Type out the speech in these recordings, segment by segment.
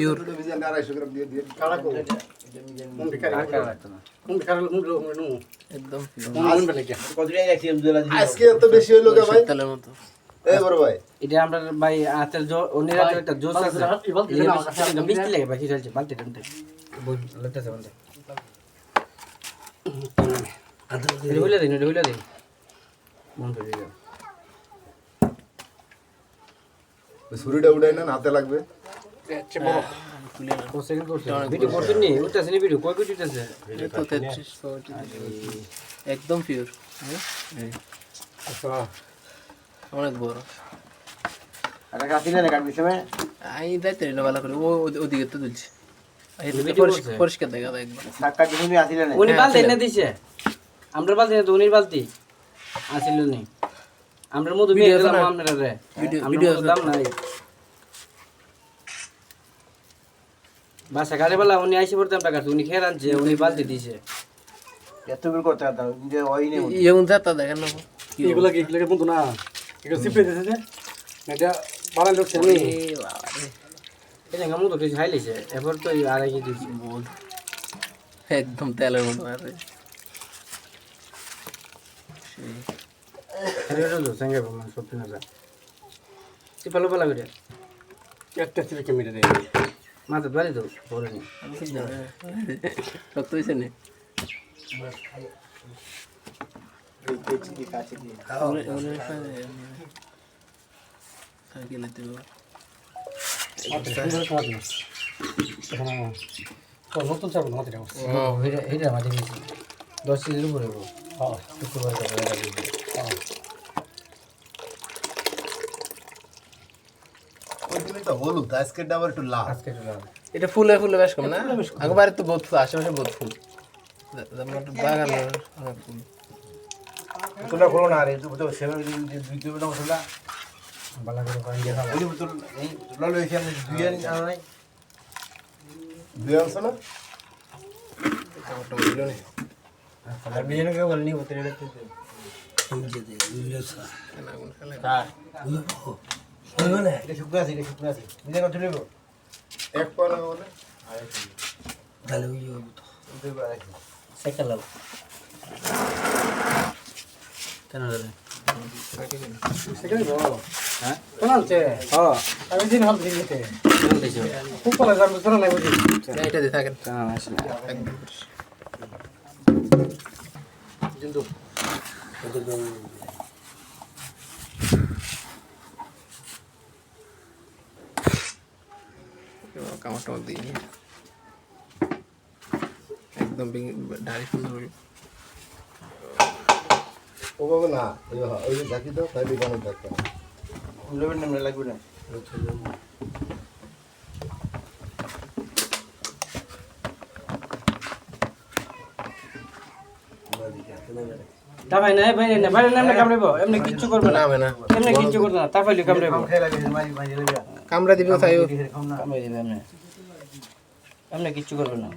Pure একদম আজকে এত বেশি হলো কে ভাই তেলের মতো এই বড় ভাই এটা আমরা ভাই আতের অন্য রাতে একটা জোস আছে এটা মিষ্টি লাগে বাকি চলছে বালতি টানতে বল লাগতেছে বন্ধ এটা হইলা দিন মন করে দিও ছুরিটা উড়াই না হাতে লাগবে ভিডিও করছেন নি উঠতেছে নি ভিডিও কয় কোটি উঠতেছে তো 33 একদম পিওর অনেক বড় আরে কাটিলে না কাটবি সময় আই দাইতে না ভালো করে ওদিকে তো তুলছে পরিষ্কার দেখা যায় একবার সাক্কা দিবি আসিলে না উনি বালতি এনে দিছে আমরা বালতি না তো উনির বালতি আসিল নি আমরা মধু মেয়ে দিলাম আপনারা রে ভিডিও দাম নাই বাসা গাড়ি বলা উনি আইসে পড়তে আমরা কাছে উনি খেয়ে আনছে উনি বালতি দিছে এত বের করতে দাও যে ওই নেই ইয়ং দাতা দেখেন না এগুলা বন্ধু না এগুলো সিপে দিয়েছে যে এটা বাড়ান লোক ছেলে এটা গামু তো কিছু খাইলেছে এরপর তো আর কি দিছি বল একদম তেলের মতো আছে এটা তো সঙ্গে বললাম সত্যি না সিপালো পালা করে একটা সিপে ক্যামেরা দেয় মাথা বাড়ি তো বলেনি সত্য হয়েছে না নতুন চাপ মাথাটা এটা মাঝে গেছি 10 কেজির উপরে শুক্রবার ওই দিনই তো হলুদ আজকে আবার একটু লাল আজকে এটা ফুলে ফুলে বেশ কম না আগবারে তো বহুত ফুল আশেপাশে বহুত ফুল বাগান অনেক ফুল তোলা করো না রে তো সেবা দুই কিলো মশলা বালা করে পানি দিয়ে খাবো ওই বোতল এই তোলা লইছি আমি দুই আনা নাই দুই অংশ না আর বিজনে কেউ বলনি বলতে রে এটা শুকনো আছে নিজে কত নেব এক পানা বলে তাহলে ওই সাইকেল লাও কেন রে সেখানে গো হ্যাঁ শোনাচ্ছে হ্যাঁ আমি দিন হাল দিতে চল দিছো খুব ভালো জানবো শোনা লাগবে এটা দিয়ে থাকেন কেন আসলে কিন্তু কামার টামার দিই একদম ডাড়ি সুন্দর হলো ও বাবা না ওই যে ঝাঁকি দাও তাই দোকানে থাকতে লবেন না লাগবে না তা ভাই না ভাই না কামড়াইবো এমনি কিচ্ছু করবে না না এমনি কিচ্ছু করবে না তা ফাইলে কামড়াইবো খেয়ে লাগে মাঝে মাঝে লেবে কামড়া দিবে তাই কামড়াই দিবে এমনি এমনি কিচ্ছু করবে না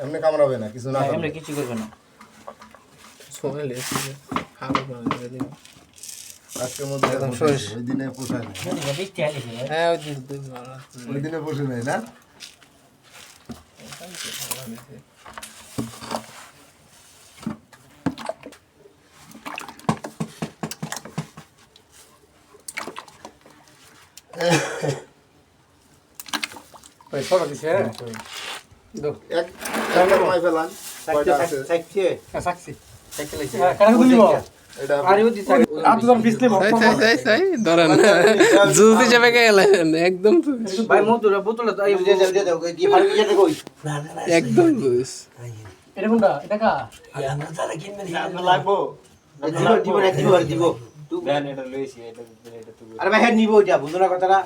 এমনি কামড়াবে না কিছু না এমনি কিচ্ছু করবে না সময় লেগেছে হাওয়া করে দিবে আজকের মধ্যে একদম পোষায় fresh। নাই, ওই দিনে পোষায় নাই বৃষ্টি আইছে হ্যাঁ ওই দিন দুই ওই দিনে পোষে নাই না ছোট দিছে এক একটা কমাই ফেলান কয়টা আছে সাইছে সাক্ষী সাইকেল আইছে কারা দিলিব এটা আরে ওদি আর দুজন পিছলে তাই ধরেন জুস হিসেবে গেলেন একদম ভাই মধুরা বোতলে তো যে যে দাও কি ভালো কি যেতে কই একদম জুস এটা কোনটা এটা কা লাগবো দিব দিব দিব দিব তুই ব্যান এটা লইছি এটা আরে ভাই নিব এটা বুঝো না কথাটা